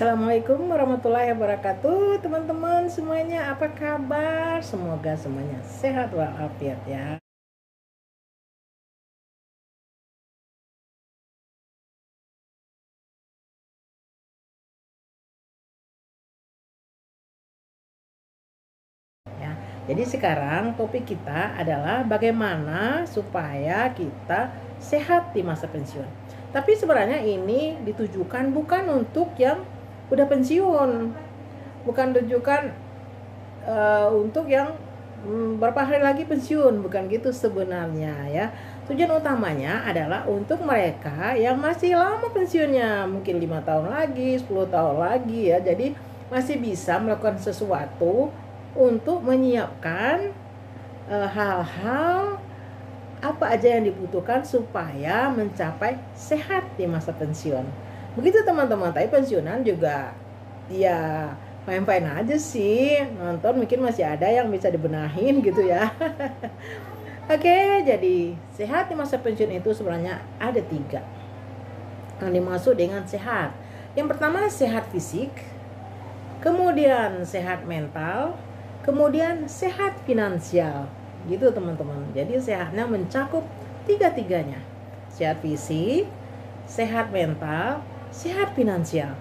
Assalamualaikum warahmatullahi wabarakatuh. Teman-teman semuanya, apa kabar? Semoga semuanya sehat walafiat ya. Jadi sekarang topik kita adalah bagaimana supaya kita sehat di masa pensiun. Tapi sebenarnya ini ditujukan bukan untuk yang udah pensiun, bukan ditujukan untuk yang berapa hari lagi pensiun, bukan gitu sebenarnya ya. Tujuan utamanya adalah untuk mereka yang masih lama pensiunnya, mungkin 5 tahun lagi, 10 tahun lagi ya. Jadi masih bisa melakukan sesuatu untuk menyiapkan hal-hal apa aja yang dibutuhkan supaya mencapai sehat di masa pensiun. Begitu teman-teman. Tapi pensiunan juga ya fine-fine aja sih. Nonton mungkin masih ada yang bisa dibenahin gitu ya. Oke, jadi sehat di masa pensiun itu sebenarnya ada 3 yang dimaksud dengan sehat. Yang pertama sehat fisik, kemudian sehat mental, kemudian sehat finansial. Gitu teman-teman. Jadi sehatnya mencakup 3-tiganya. Sehat fisik, sehat mental, sehat finansial.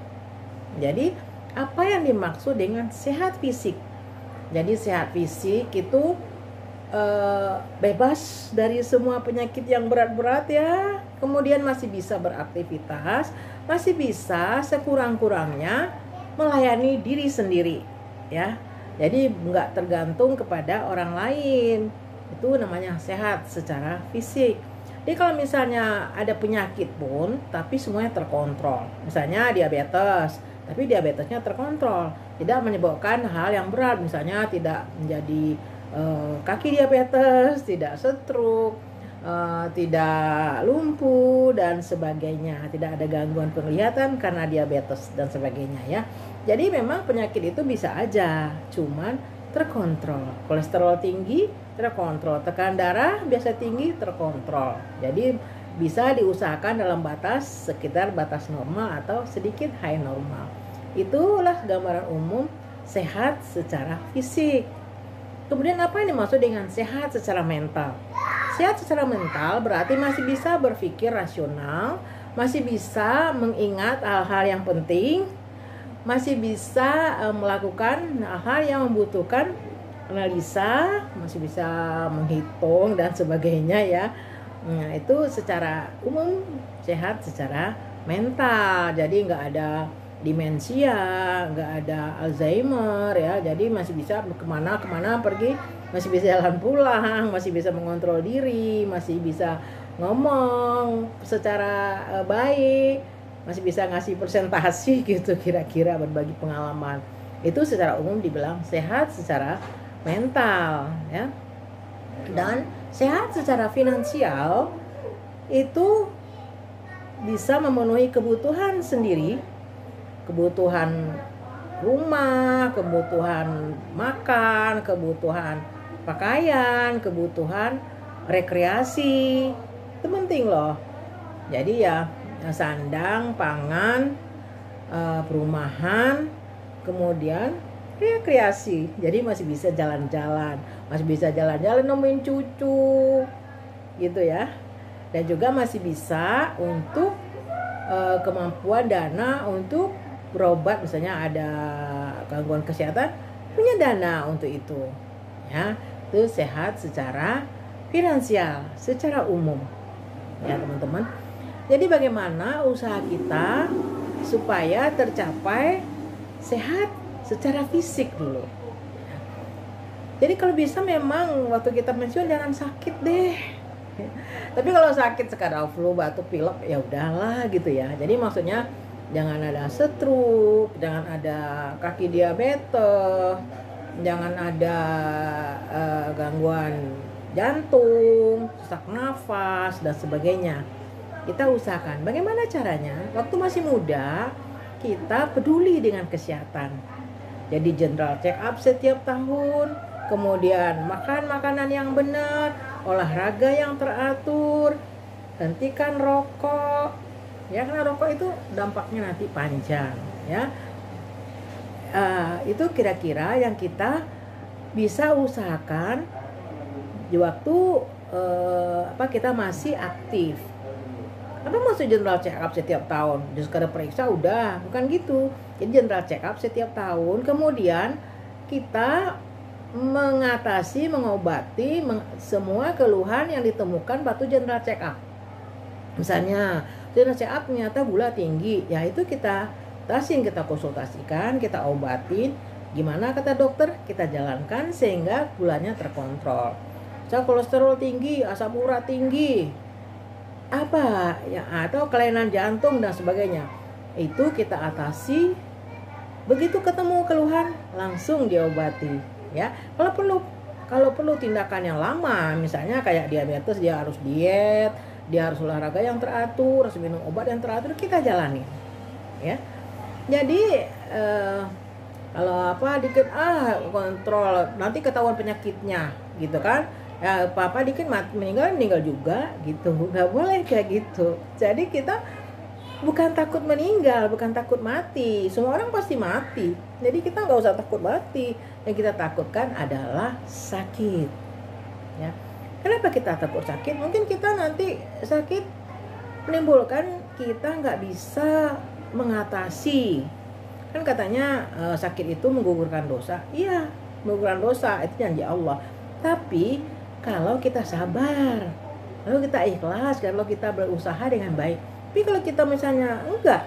Jadi apa yang dimaksud dengan sehat fisik? Jadi sehat fisik itu bebas dari semua penyakit yang berat-berat ya. Kemudian masih bisa beraktivitas, masih bisa sekurang-kurangnya melayani diri sendiri ya. Jadi nggak tergantung kepada orang lain. Itu namanya sehat secara fisik. Jadi kalau misalnya ada penyakit pun, tapi semuanya terkontrol. Misalnya diabetes, tapi diabetesnya terkontrol. Tidak menyebabkan hal yang berat. Misalnya tidak menjadi kaki diabetes, tidak stroke, tidak lumpuh dan sebagainya. Tidak ada gangguan penglihatan karena diabetes dan sebagainya ya. Jadi memang penyakit itu bisa aja, cuman terkontrol. Kolesterol tinggi terkontrol, tekanan darah biasa tinggi terkontrol. Jadi bisa diusahakan dalam batas sekitar batas normal atau sedikit high normal. Itulah gambaran umum sehat secara fisik. Kemudian apa yang dimaksud dengan sehat secara mental? Sehat secara mental berarti masih bisa berpikir rasional, masih bisa mengingat hal-hal yang penting, masih bisa melakukan hal yang membutuhkan analisa, masih bisa menghitung dan sebagainya ya. Nah, itu secara umum sehat secara mental. Jadi nggak ada demensia, nggak ada Alzheimer ya. Jadi masih bisa kemana-kemana pergi, masih bisa jalan pulang, masih bisa mengontrol diri, masih bisa ngomong secara baik, masih bisa ngasih presentasi gitu, kira-kira berbagi pengalaman. Itu secara umum dibilang sehat secara mental ya. Dan sehat secara finansial itu bisa memenuhi kebutuhan sendiri, kebutuhan rumah, kebutuhan makan, kebutuhan pakaian, kebutuhan rekreasi. Itu penting loh. Jadi ya sandang, pangan, perumahan, kemudian rekreasi. Jadi masih bisa jalan-jalan, masih bisa jalan-jalan nemuin cucu gitu ya. Dan juga masih bisa untuk kemampuan dana untuk berobat, misalnya ada gangguan kesehatan, punya dana untuk itu ya. Itu sehat secara finansial secara umum ya teman-teman. Jadi bagaimana usaha kita supaya tercapai sehat secara fisik dulu. Jadi kalau bisa memang waktu kita pensiun jangan sakit deh. Tapi kalau sakit sekadar flu, batuk, pilek ya udahlah gitu ya. Jadi maksudnya jangan ada stroke, jangan ada kaki diabetes, jangan ada gangguan jantung, sesak nafas dan sebagainya. Kita usahakan bagaimana caranya waktu masih muda kita peduli dengan kesehatan. Jadi general check up setiap tahun, kemudian makan makanan yang benar, olahraga yang teratur, hentikan rokok. Ya, karena rokok itu dampaknya nanti panjang ya. itu kira-kira yang kita bisa usahakan di waktu kita masih aktif. Apa maksud general check up setiap tahun? Just sekadar periksa udah, bukan gitu. Jadi general check up setiap tahun, kemudian kita mengatasi, mengobati semua keluhan yang ditemukan waktu general check up. Misalnya general check up ternyata gula tinggi, ya itu kita tasin, kita konsultasikan, kita obatin. Gimana kata dokter, kita jalankan sehingga gulanya terkontrol. Misal kolesterol tinggi, asam urat tinggi, apa ya, atau kelainan jantung dan sebagainya, itu kita atasi. Begitu ketemu keluhan langsung diobati ya. Kalau perlu tindakan yang lama, misalnya kayak diabetes, dia harus diet, dia harus olahraga yang teratur, harus minum obat yang teratur, kita jalani ya. Jadi kalau dikit kontrol, nanti ketahuan penyakitnya gitu kan. Ya, papa dikit meninggal juga gitu, nggak boleh kayak gitu. Jadi kita bukan takut meninggal, bukan takut mati. Semua orang pasti mati, jadi kita nggak usah takut mati. Yang kita takutkan adalah sakit ya. Kenapa kita takut sakit? Mungkin kita nanti sakit menimbulkan kita nggak bisa mengatasi. Kan katanya sakit itu menggugurkan dosa. Iya, menggugurkan dosa, itu janji Allah. Tapi kalau kita sabar, lalu kita ikhlas, kalau kita berusaha dengan baik. Tapi kalau kita misalnya enggak,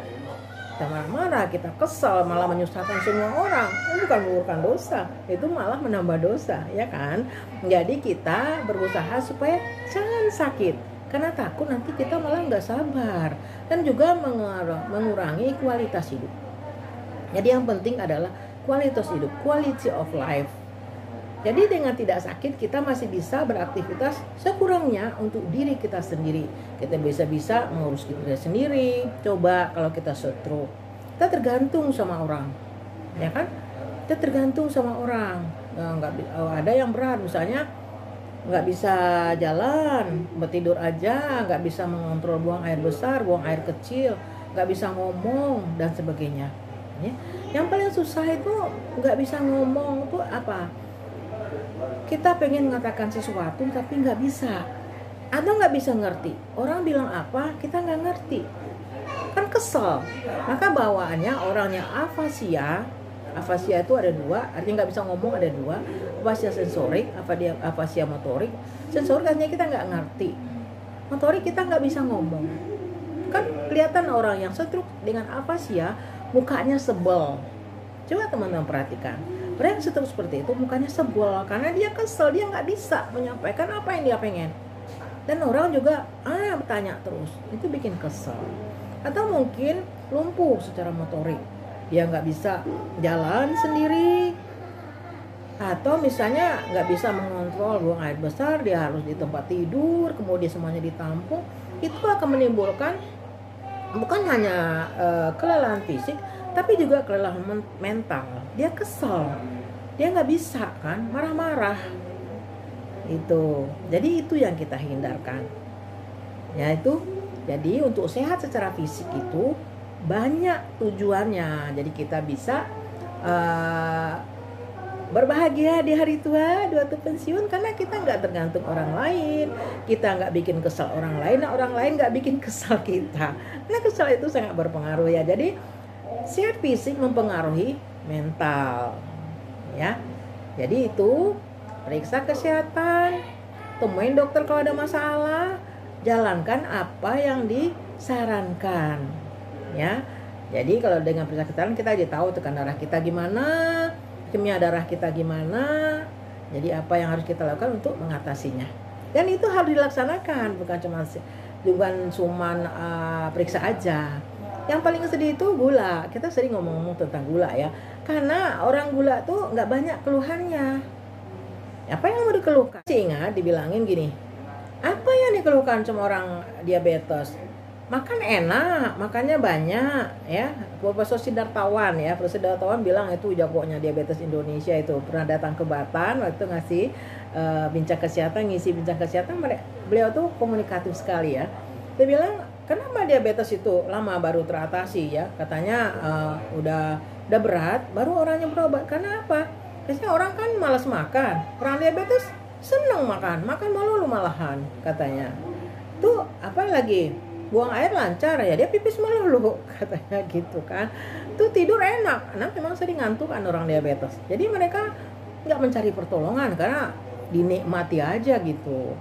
kita marah-marah, kita kesal, malah menyusahkan semua orang, itu bukan menggugurkan dosa, itu malah menambah dosa, ya kan? Jadi kita berusaha supaya jangan sakit, karena takut nanti kita malah nggak sabar, dan juga mengurangi kualitas hidup. Jadi yang penting adalah kualitas hidup, quality of life. Jadi dengan tidak sakit kita masih bisa beraktivitas sekurangnya untuk diri kita sendiri. Kita bisa mengurus diri sendiri. Coba kalau kita stroke, kita tergantung sama orang, ya kan? Kita tergantung sama orang. Ada yang berat, misalnya nggak bisa jalan, tidur aja, nggak bisa mengontrol buang air besar, buang air kecil, nggak bisa ngomong dan sebagainya. Yang paling susah itu nggak bisa ngomong itu apa? Kita pengen mengatakan sesuatu tapi nggak bisa, atau nggak bisa ngerti. Orang bilang apa kita nggak ngerti, kan kesel. Maka bawaannya orangnya afasia itu ada dua, artinya nggak bisa ngomong ada dua. Afasia sensorik, afasia motorik. Sensorik artinya kita nggak ngerti, motorik kita nggak bisa ngomong. Kan kelihatan orang yang stroke dengan afasia mukanya sebel. Coba teman-teman perhatikan, orang yang stroke seperti itu mukanya sebel karena dia kesel, dia nggak bisa menyampaikan apa yang dia pengen. Dan orang juga bertanya terus, itu bikin kesel. Atau mungkin lumpuh secara motorik, dia nggak bisa jalan sendiri, atau misalnya nggak bisa mengontrol buang air besar, dia harus di tempat tidur, kemudian semuanya ditampung. Itu akan menimbulkan bukan hanya kelelahan fisik, tapi juga kelelahan mental. Dia kesel, dia nggak bisa kan, marah-marah itu. Jadi itu yang kita hindarkan ya. Itu jadi untuk sehat secara fisik itu banyak tujuannya. Jadi kita bisa berbahagia di hari tua, di waktu pensiun, karena kita nggak tergantung orang lain, kita nggak bikin kesal orang lain, orang lain nggak bikin kesal kita. Karena kesal itu sangat berpengaruh ya. Jadi sehat fisik mempengaruhi mental ya. Jadi itu periksa kesehatan, temuin dokter kalau ada masalah, jalankan apa yang disarankan ya. Jadi kalau dengan periksa kesehatan kita jadi tahu tekanan darah kita gimana, kimia darah kita gimana. Jadi apa yang harus kita lakukan untuk mengatasinya. Dan itu harus dilaksanakan, bukan cuma periksa aja. Yang paling sedih itu gula. Kita sering ngomong tentang gula ya, karena orang gula tuh nggak banyak keluhannya. Apa yang mau dikeluhkan? Ingat dibilangin gini, apa yang dikeluhkan sama orang diabetes? Makan enak, makannya banyak ya. Profesor Sidartawan ya, Profesor Sidartawan bilang itu jagonya diabetes Indonesia. Itu pernah datang ke Batan waktu ngasih bincang kesehatan, ngisi bincang kesehatan. Beliau tuh komunikatif sekali ya. Dia bilang kenapa diabetes itu lama baru teratasi ya? Katanya udah udah berat baru orangnya berobat. Karena apa? Biasanya orang kan malas makan, orang diabetes seneng makan melulu malahan katanya. Tuh apa lagi, buang air lancar ya, dia pipis melulu katanya gitu kan. Tuh tidur enak, karena memang sering ngantuk kan orang diabetes. Jadi mereka nggak mencari pertolongan karena dinikmati aja gitu.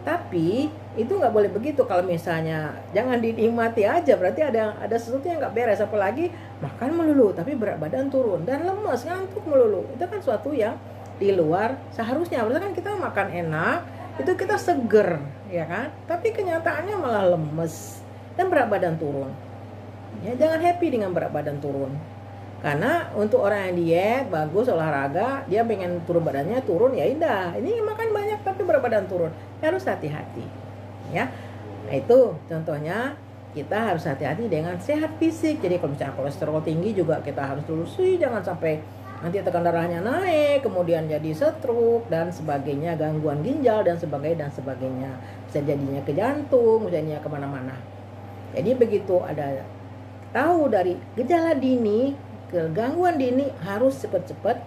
Tapi itu nggak boleh begitu. Kalau misalnya jangan dinikmati aja, berarti ada sesuatu yang nggak beres. Apalagi makan melulu tapi berat badan turun dan lemes, ngantuk melulu, itu kan suatu yang di luar seharusnya. Harusnya kan kita makan enak, itu kita seger ya kan, tapi kenyataannya malah lemes dan berat badan turun. Ya, jangan happy dengan berat badan turun. Karena untuk orang yang diet, bagus olahraga, dia pengen turun badannya turun, ya indah. Ini makan banyak tapi berat badan turun, ya harus hati-hati. Ya, nah itu contohnya kita harus hati-hati dengan sehat fisik. Jadi kalau misalnya kolesterol tinggi juga kita harus telusuri, jangan sampai nanti tekan darahnya naik, kemudian jadi stroke dan sebagainya, gangguan ginjal dan sebagainya, bisa jadinya ke jantung, bisa jadinya kemana-mana. Jadi begitu ada tahu dari gejala dini ke gangguan dini, harus cepat-cepat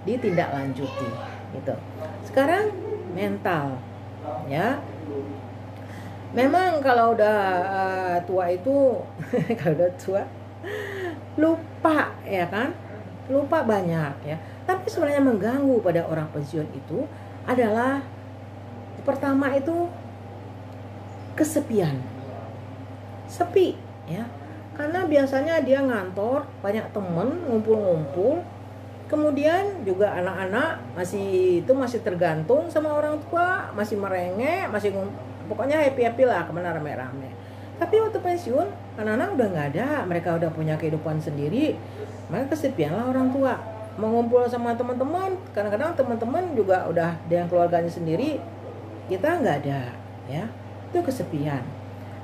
ditindaklanjuti gitu. Sekarang mental ya, memang kalau udah tua itu kalau udah tua lupa ya kan, lupa banyak ya. Tapi sebenarnya mengganggu pada orang pensiun itu adalah pertama itu kesepian, sepi ya. Karena biasanya dia ngantor, banyak temen, ngumpul-ngumpul. Kemudian juga anak-anak masih tergantung sama orang tua, masih merengek, pokoknya happy-happy lah, kemana rame-rame. Tapi waktu pensiun, anak-anak udah nggak ada, mereka udah punya kehidupan sendiri, maka kesepian lah orang tua. Mau ngumpul sama teman-teman, kadang-kadang teman-teman juga udah ada yang keluarganya sendiri, kita nggak ada, ya, itu kesepian.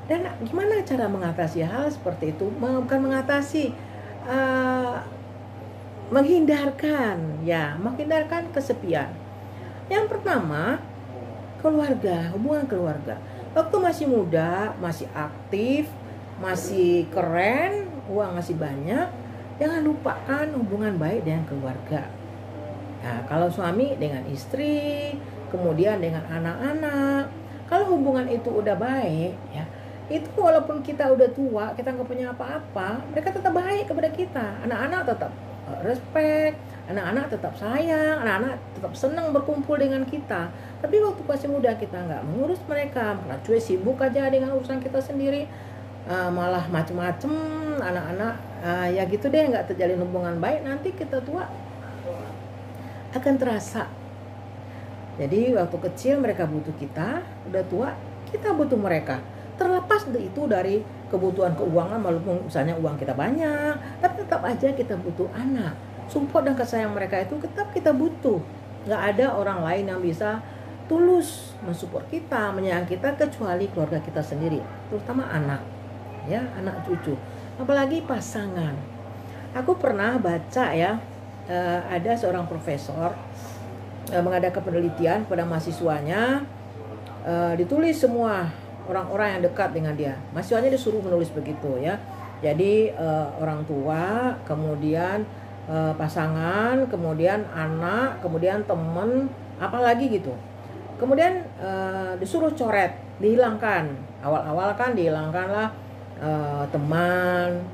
Dan gimana cara mengatasi hal seperti itu? Bukan mengatasi, menghindarkan kesepian. Yang pertama, keluarga, hubungan keluarga. Waktu masih muda, masih aktif, masih keren, uang masih banyak, jangan lupakan hubungan baik dengan keluarga. Nah, kalau suami dengan istri, kemudian dengan anak-anak, kalau hubungan itu udah baik, ya, itu walaupun kita udah tua, kita nggak punya apa-apa, mereka tetap baik kepada kita. Anak-anak tetap respect, anak-anak tetap sayang, anak-anak tetap senang berkumpul dengan kita. Tapi waktu masih muda kita nggak mengurus mereka, karena cuy sibuk aja dengan urusan kita sendiri, malah macem-macem anak-anak, ya gitu deh, nggak terjalin hubungan baik. Nanti kita tua akan terasa. Jadi waktu kecil mereka butuh kita, udah tua kita butuh mereka. Terlepas itu dari kebutuhan keuangan, walaupun misalnya uang kita banyak, tapi tetap aja kita butuh anak. Support dan kasih sayang mereka itu tetap kita butuh. Nggak ada orang lain yang bisa tulus mensupport kita, menyayang kita kecuali keluarga kita sendiri, terutama anak, ya, anak cucu, apalagi pasangan. Aku pernah baca ya, ada seorang profesor mengadakan penelitian pada mahasiswanya, ditulis semua orang-orang yang dekat dengan dia. Mahasiswanya disuruh menulis begitu ya. Jadi orang tua, kemudian pasangan, kemudian anak, kemudian teman, apalagi gitu. Kemudian disuruh coret, dihilangkan. Awal-awal kan dihilangkanlah teman.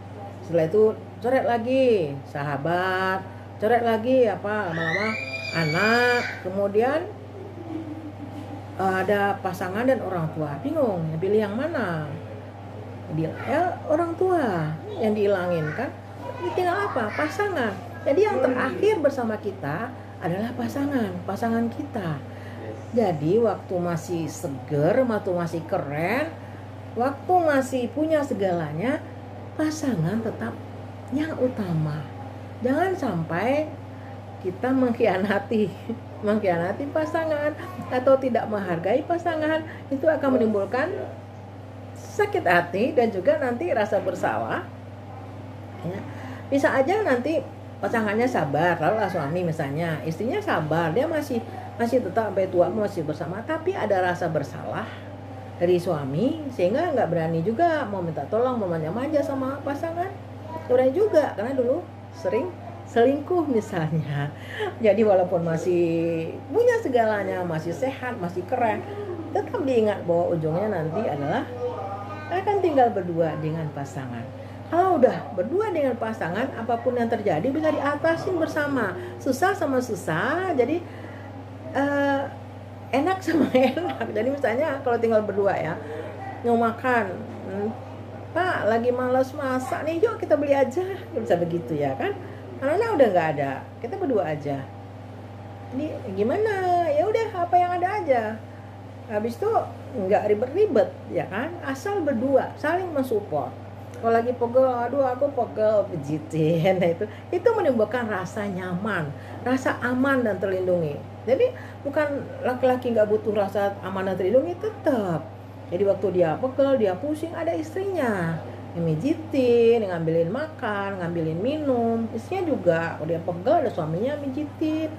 Setelah itu coret lagi sahabat, coret lagi lama-lama anak, kemudian ada pasangan dan orang tua. Bingung, pilih yang mana? Ya, orang tua yang dihilangin kan. Ini tinggal apa? Pasangan. Jadi yang terakhir bersama kita adalah pasangan kita. Jadi waktu masih seger, waktu masih keren, waktu masih punya segalanya, pasangan tetap yang utama. Jangan sampai kita mengkhianati pasangan atau tidak menghargai pasangan. Itu akan menimbulkan sakit hati dan juga nanti rasa bersalah ya. Bisa aja nanti pasangannya sabar, lalu suami misalnya, istrinya sabar, dia masih tetap sampai tua masih bersama, tapi ada rasa bersalah dari suami sehingga nggak berani juga mau minta tolong, mau manja-manja sama pasangan. Sebenarnya juga karena dulu sering selingkuh misalnya. Jadi walaupun masih punya segalanya, masih sehat, masih keren, tetap diingat bahwa ujungnya nanti adalah akan tinggal berdua dengan pasangan. Kalau udah berdua dengan pasangan, apapun yang terjadi bisa diatasin bersama. Susah sama susah, jadi enak sama enak. Jadi misalnya kalau tinggal berdua ya, mau makan, Pak lagi malas masak nih, yuk kita beli aja, bisa begitu ya kan? Karena udah nggak ada, kita berdua aja. Ini gimana? Ya udah apa yang ada aja. Habis itu nggak ribet-ribet ya kan? Asal berdua saling mensupport. Kalau lagi pegel, aduh aku pegel, pijitin. Nah itu menimbulkan rasa nyaman, rasa aman dan terlindungi. Jadi bukan laki-laki nggak butuh rasa aman dan terlindungi, tetap. Jadi waktu dia pegel, dia pusing, ada istrinya yang mijitin, yang ngambilin makan, ngambilin minum. Istrinya juga, kalau dia pegel ada suaminya mijitin.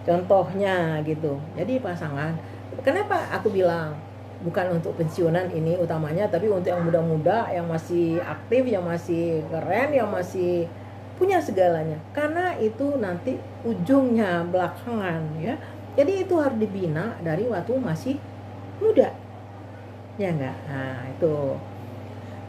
Contohnya gitu. Jadi pasangan. Kenapa aku bilang bukan untuk pensiunan ini utamanya, tapi untuk yang muda-muda, yang masih aktif, yang masih keren, yang masih punya segalanya. Karena itu nanti ujungnya belakangan ya. Jadi itu harus dibina dari waktu masih muda. Ya enggak? Nah, itu.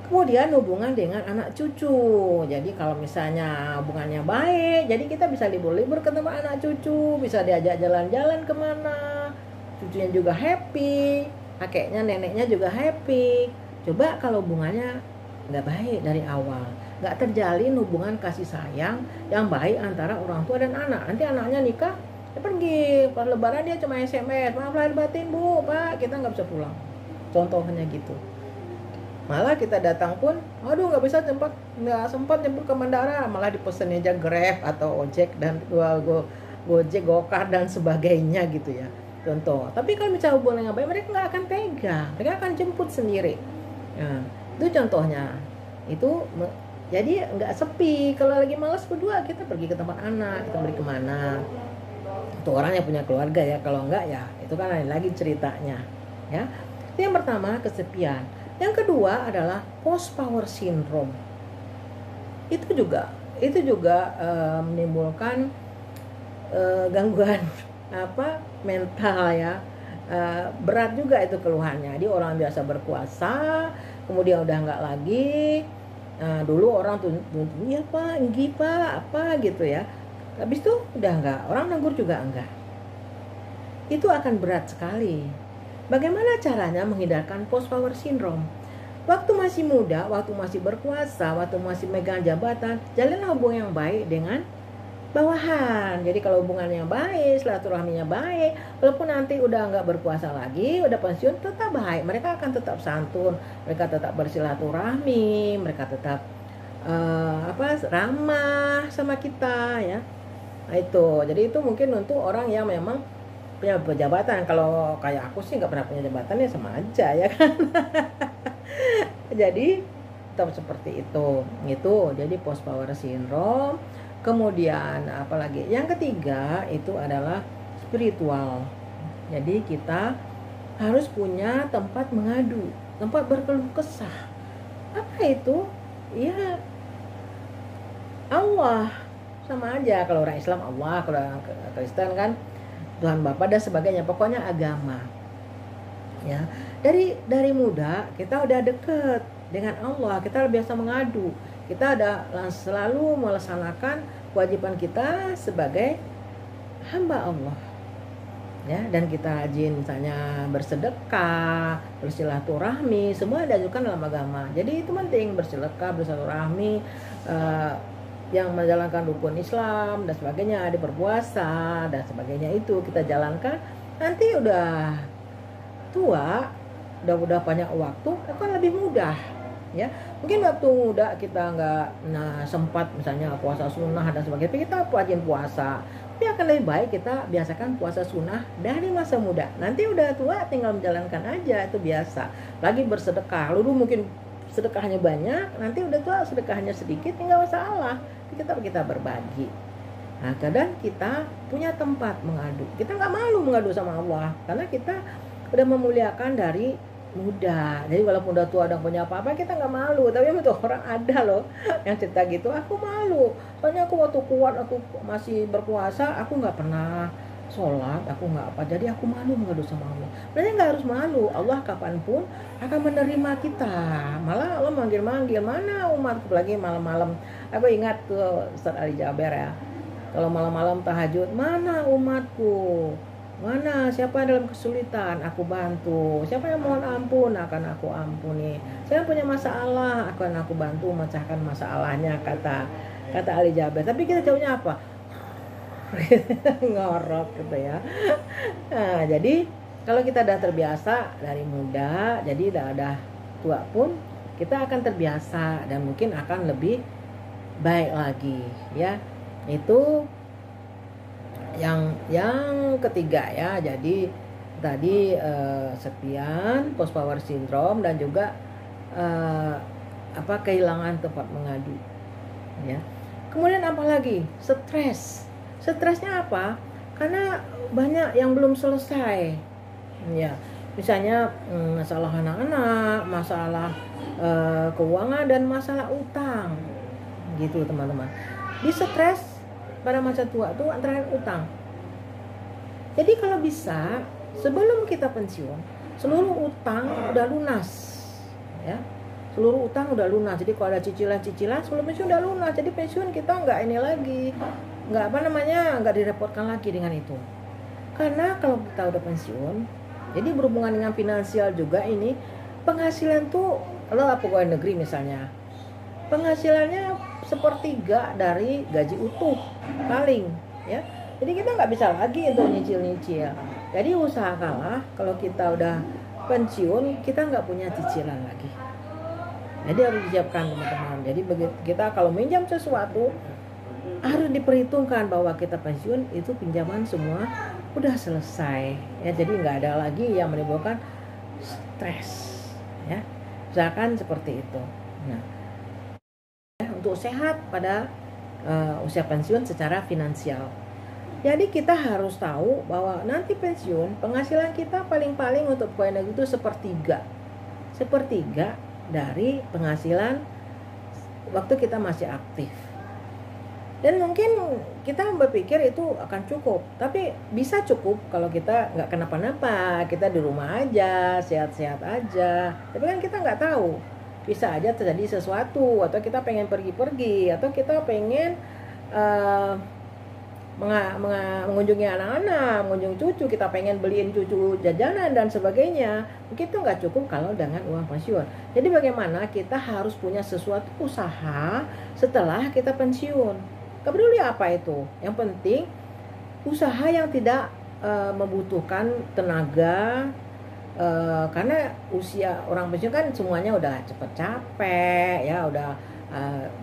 Kemudian hubungan dengan anak cucu. Jadi kalau misalnya hubungannya baik, jadi kita bisa libur-libur ketemu anak cucu, bisa diajak jalan-jalan kemana, cucunya juga happy, kakeknya, neneknya juga happy. Coba kalau hubungannya nggak baik dari awal, nggak terjalin hubungan kasih sayang yang baik antara orang tua dan anak. Nanti anaknya nikah, dia pergi, pas lebaran dia cuma SMS, maaf lahir batin bu, pak, kita nggak bisa pulang. Contohnya gitu. Malah kita datang pun, aduh nggak sempat jemput ke bandara, malah dipesan aja Grab atau ojek dan Gojek, Gokar dan sebagainya gitu ya. Contoh. Tapi kalau misalnya hubungan yang baik, mereka nggak akan tega, mereka akan jemput sendiri. Nah, itu contohnya. Itu jadi nggak sepi. Kalau lagi malas berdua, kita pergi ke tempat anak, kita pergi kemana. Itu orang yang punya keluarga ya. Kalau enggak ya, itu kan lain lagi ceritanya. Ya. Itu yang pertama, kesepian. Yang kedua adalah post power syndrome. Itu juga menimbulkan gangguan mental ya. Berat juga itu keluhannya. Jadi orang biasa berpuasa, kemudian udah enggak lagi. Dulu orang tuntut, iya pak, enggi pak, apa gitu ya. Habis itu udah enggak, orang negur juga enggak. Itu akan berat sekali. Bagaimana caranya menghindarkan post power syndrome? Waktu masih muda, waktu masih berkuasa, waktu masih megang jabatan, jalinlah hubungan yang baik dengan bawahan. Jadi kalau hubungannya baik, silaturahminya baik, walaupun nanti udah nggak berkuasa lagi, udah pensiun, tetap baik. Mereka akan tetap santun, mereka tetap bersilaturahmi, mereka tetap ramah sama kita ya. Nah, itu. Jadi itu mungkin untuk orang yang memang punya jabatan. Kalau kayak aku sih nggak pernah punya jabatan, ya sama aja ya kan. Jadi tetap seperti itu gitu. Jadi post power syndrome. Kemudian apalagi yang ketiga itu adalah spiritual. Jadi kita harus punya tempat mengadu, tempat berkeluh kesah. Apa itu? Ya Allah, sama aja. Kalau orang Islam Allah, kalau orang Kristen kan Tuhan Bapa dan sebagainya, pokoknya agama. Ya, dari muda kita udah deket dengan Allah, kita biasa mengadu, kita ada selalu melaksanakan kewajiban kita sebagai hamba Allah. Ya, dan kita rajin misalnya bersedekah, bersilaturahmi, semua diajukan dalam agama. Jadi itu penting, bersedekah, bersilaturahmi, yang menjalankan rukun Islam dan sebagainya, ada berpuasa dan sebagainya, itu kita jalankan. Nanti udah tua, udah banyak waktu, akan lebih mudah ya. Mungkin waktu muda kita nggak sempat misalnya puasa sunnah dan sebagainya, tapi kita rajin puasa. Tapi akan lebih baik kita biasakan puasa sunnah dari masa muda. Nanti udah tua tinggal menjalankan aja, itu biasa. Lagi bersedekah, dulu mungkin sedekahnya banyak, nanti udah tua sedekahnya sedikit, tinggal masalah. Kita berbagi. Nah, kadang kita punya tempat mengadu. Kita nggak malu mengadu sama Allah, karena kita udah memuliakan dari muda. Jadi walaupun udah tua, udah punya apa-apa, kita nggak malu. Tapi betul orang ada loh yang cerita gitu, aku malu. Soalnya aku waktu kuat, aku masih berpuasa, aku nggak pernah sholat, aku nggak apa. Jadi aku malu mengadu sama Allah. Berarti nggak harus malu. Allah kapanpun akan menerima kita. Malah Allah manggil-manggil, mana umatku, lagi malam-malam. Aku ingat tuh Ustaz Ali Jaber ya. Kalau malam-malam tahajud, mana umatku? Mana siapa yang dalam kesulitan, aku bantu. Siapa yang mohon ampun, akan aku ampuni. Siapa yang punya masalah, akan aku bantu memecahkan masalahnya, kata Ali Jaber. Tapi kita jauhnya apa? Ngorok gitu ya. Nah, jadi kalau kita udah terbiasa dari muda, jadi udah tua pun kita akan terbiasa dan mungkin akan lebih baik lagi ya. Itu yang ketiga ya. Jadi tadi sepian, post power syndrome, dan juga kehilangan tempat mengadu ya. Kemudian apa lagi? Stresnya apa? Karena banyak yang belum selesai ya. Misalnya masalah anak-anak, masalah keuangan, dan masalah utang gitu teman-teman. Di stres pada masa tua tuh antara utang. Jadi kalau bisa sebelum kita pensiun, seluruh utang udah lunas ya. Seluruh utang udah lunas. Jadi kalau ada cicilan sebelum pensiun udah lunas. Jadi pensiun kita nggak ini lagi, nggak direpotkan lagi dengan itu. Karena kalau kita udah pensiun, jadi berhubungan dengan finansial juga ini, penghasilan tuh, kalau pegawai negeri misalnya, penghasilannya sepertiga dari gaji utuh paling ya. Jadi kita nggak bisa lagi untuk nyicil. Jadi usahakanlah kalau kita udah pensiun, kita nggak punya cicilan lagi. Jadi harus disiapkan teman-teman. Jadi kita kalau minjam sesuatu harus diperhitungkan bahwa kita pensiun itu pinjaman semua udah selesai ya. Jadi nggak ada lagi yang menimbulkan stres ya. Usahakan seperti itu. Nah, untuk sehat pada usia pensiun secara finansial. Jadi kita harus tahu bahwa nanti pensiun penghasilan kita paling-paling untuk pegawai negeri itu sepertiga dari penghasilan waktu kita masih aktif. Dan mungkin kita berpikir itu akan cukup, tapi bisa cukup kalau kita nggak kenapa-napa, kita di rumah aja, sehat-sehat aja. Tapi kan kita nggak tahu, bisa aja terjadi sesuatu, atau kita pengen pergi-pergi, atau kita pengen mengunjungi anak-anak, mengunjungi cucu, kita pengen beliin cucu jajanan dan sebagainya. Mungkin itu nggak cukup kalau dengan uang pensiun. Jadi bagaimana kita harus punya sesuatu usaha setelah kita pensiun. Gak peduli apa itu, yang penting usaha yang tidak membutuhkan tenaga, karena usia orang pensiun kan semuanya udah cepet capek ya, udah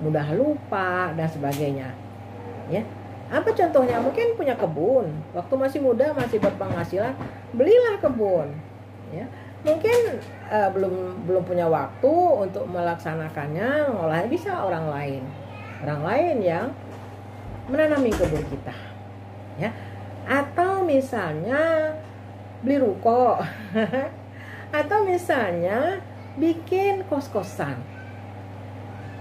mudah lupa dan sebagainya ya. Apa contohnya? Mungkin punya kebun, waktu masih muda, masih berpenghasilan, belilah kebun ya. Mungkin belum punya waktu untuk melaksanakannya, ngolahnya bisa orang lain yang menanami kebun kita ya. Atau misalnya beli ruko atau misalnya bikin kos-kosan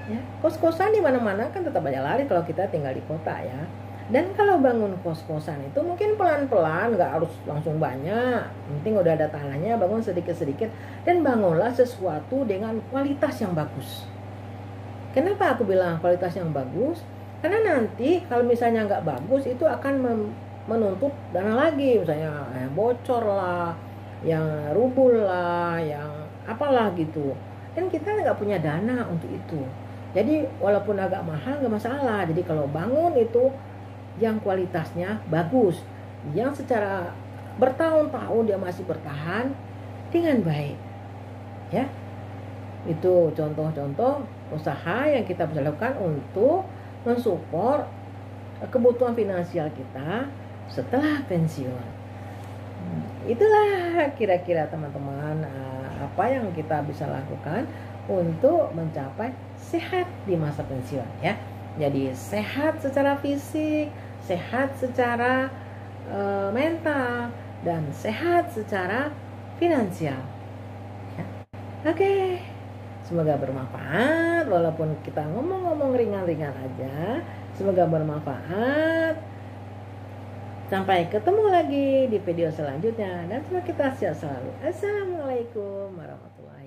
ya. Kos-kosan di mana-mana kan tetap aja lari kalau kita tinggal di kota ya. Dan kalau bangun kos-kosan itu mungkin pelan-pelan, nggak harus langsung banyak, penting udah ada tanahnya, bangun sedikit-sedikit, dan bangunlah sesuatu dengan kualitas yang bagus. Kenapa aku bilang kualitas yang bagus? Karena nanti kalau misalnya nggak bagus, itu akan menuntut dana lagi, misalnya bocor lah, yang rubul lah, yang apalah gitu. Dan kita nggak punya dana untuk itu. Jadi walaupun agak mahal nggak masalah. Jadi kalau bangun itu yang kualitasnya bagus, yang secara bertahun-tahun dia masih bertahan dengan baik ya. Itu contoh-contoh usaha yang kita bisa lakukan untuk mensupport kebutuhan finansial kita setelah pensiun. Itulah kira-kira teman-teman apa yang kita bisa lakukan untuk mencapai sehat di masa pensiun ya. Jadi sehat secara fisik, sehat secara mental, dan sehat secara finansial ya. Oke, semoga bermanfaat walaupun kita ngomong-ngomong ringan-ringan aja. Semoga bermanfaat. Sampai ketemu lagi di video selanjutnya dan semoga kita sehat selalu. Assalamualaikum warahmatullahi wabarakatuh.